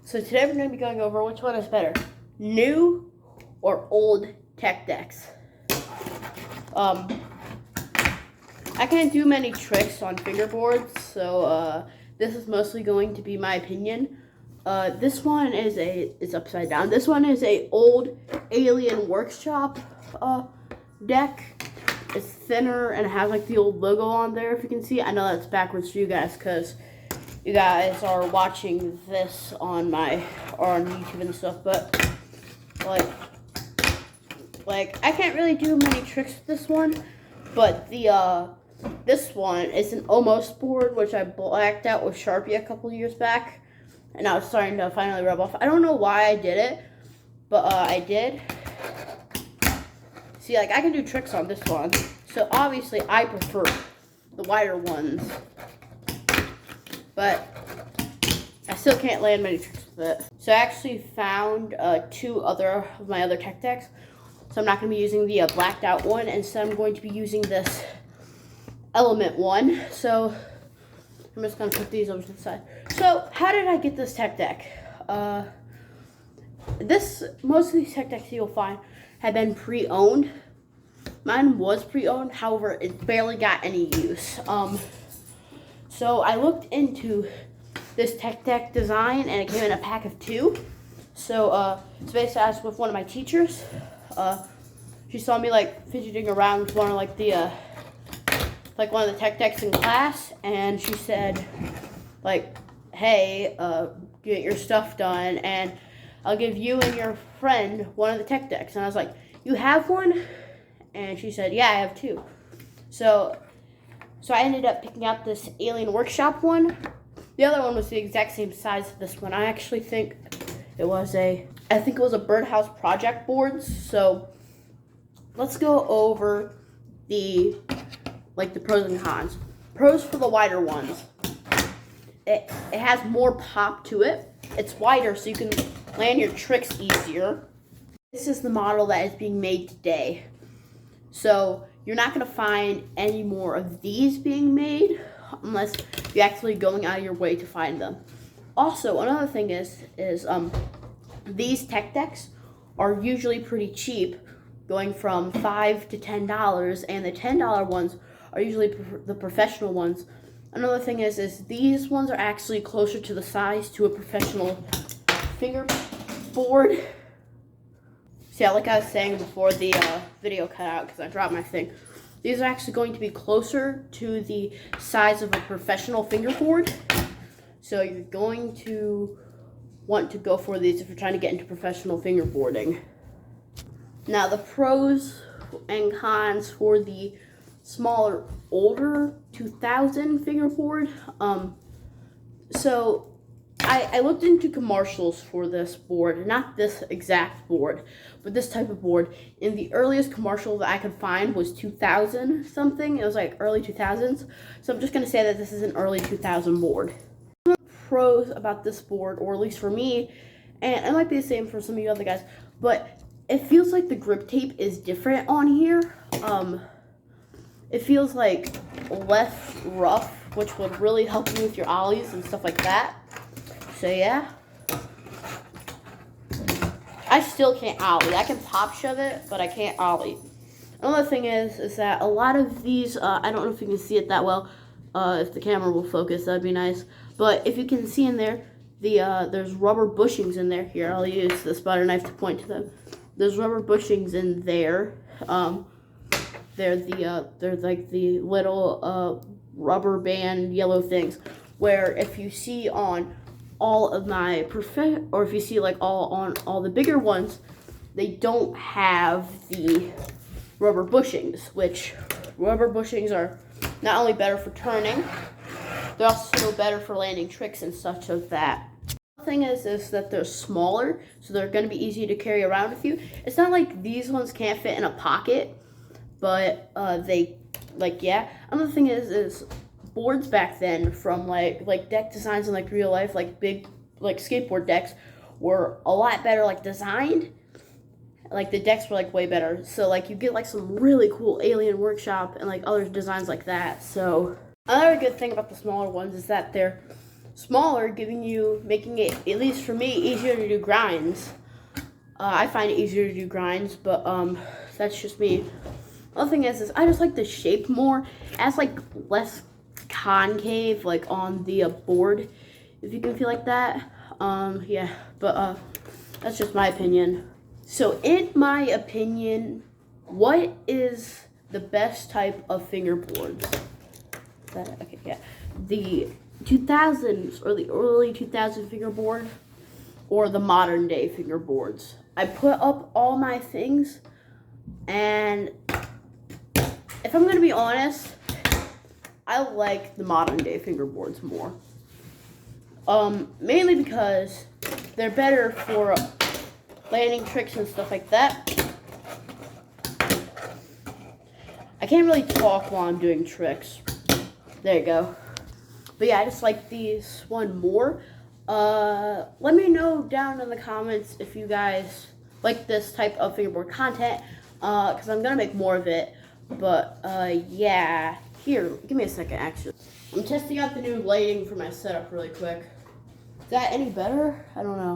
So today we're going to be going over which one is better, new or old tech decks. I can't do many tricks on fingerboards, so this is mostly going to be my opinion. This one is upside down. This one is a old Alien Workshop deck. It's thinner and it has like the old logo on there, if you can see. I know that's backwards for you guys because you guys are watching this on YouTube and stuff, but like I can't really do many tricks with this one, but this one is an almost board, which I blacked out with Sharpie a couple years back, and now it's starting to finally rub off. I don't know why I did it, but I did. See, like I can do tricks on this one, so obviously I prefer the wider ones. But I still can't land many tricks with it. So I actually found two other of my other tech decks. So I'm not going to be using the blacked out one. Instead, I'm going to be using this Element one. So I'm just going to put these over to the side. So how did I get this tech deck? Most of these tech decks you'll find have been pre-owned. Mine was pre-owned. However, it barely got any use. So I looked into this tech deck design, and it came in a pack of 2. So basically I was with one of my teachers. She saw me like fidgeting around with one of like one of the tech decks in class, and she said like, "Hey, get your stuff done, and I'll give you and your friend one of the tech decks." And I was like, "You have one?" And she said, "Yeah, I have 2." So I ended up picking out this Alien Workshop one. The other one was the exact same size as this one. I actually think it was a Birdhouse Project board. So let's go over the pros and cons. Pros for the wider ones. It has more pop to it. It's wider, so you can land your tricks easier. This is the model that is being made today. So you're not going to find any more of these being made unless you're actually going out of your way to find them. Also, another thing is these tech decks are usually pretty cheap, going from $5 to $10, and the $10 ones are usually the professional ones. Another thing is these ones are actually closer to the size to a professional fingerboard. So yeah, like I was saying before the video cut out because I dropped my thing, these are actually going to be closer to the size of a professional fingerboard. So you're going to want to go for these if you're trying to get into professional fingerboarding. Now the pros and cons for the smaller, older 2000 fingerboard. So I looked into commercials for this board, not this exact board, but this type of board. And the earliest commercial that I could find was 2000 something. It was like early 2000s. So I'm just going to say that this is an early 2000 board. Some of the pros about this board, or at least for me, and it might be the same for some of you other guys, but it feels like the grip tape is different on here. It feels like less rough, which would really help you with your ollies and stuff like that. So yeah, I still can't ollie. I can pop shove it, but I can't ollie. Another thing is that a lot of these, I don't know if you can see it that well. If the camera will focus, that'd be nice. But if you can see in there, there's rubber bushings in there. Here, I'll use this butter knife to point to them. There's rubber bushings in there. They're like the little rubber band yellow things, where if you see on all of my or if you see like on all the bigger ones, they don't have the rubber bushings, which rubber bushings are not only better for turning, they're also better for landing tricks and such of that. The thing is that they're smaller, so they're going to be easy to carry around with you. It's not like these ones can't fit in a pocket, but yeah. Another thing is boards back then from like deck designs in like real life, like big like skateboard decks, were a lot better like designed. Like the decks were like way better. So like you get like some really cool Alien Workshop and like other designs like that. So another good thing about the smaller ones is that they're smaller, making it, at least for me, easier to do grinds. I find it easier to do grinds, but that's just me. Other thing is I just like the shape more. It has like less concave like on the board, if you can feel like that. Yeah, but that's just my opinion. So in my opinion, what is the best type of fingerboards? Okay, yeah. The 2000s or the early 2000s fingerboard or the modern day fingerboards. I put up all my things, and if I'm gonna be honest, I like the modern day fingerboards more. Mainly because they're better for landing tricks and stuff like that. I can't really talk while I'm doing tricks. There you go. But yeah, I just like these one more. Let me know down in the comments if you guys like this type of fingerboard content, because I'm gonna make more of it. But yeah, here, give me a second actually. I'm testing out the new lighting for my setup really quick. Is that any better? I don't know.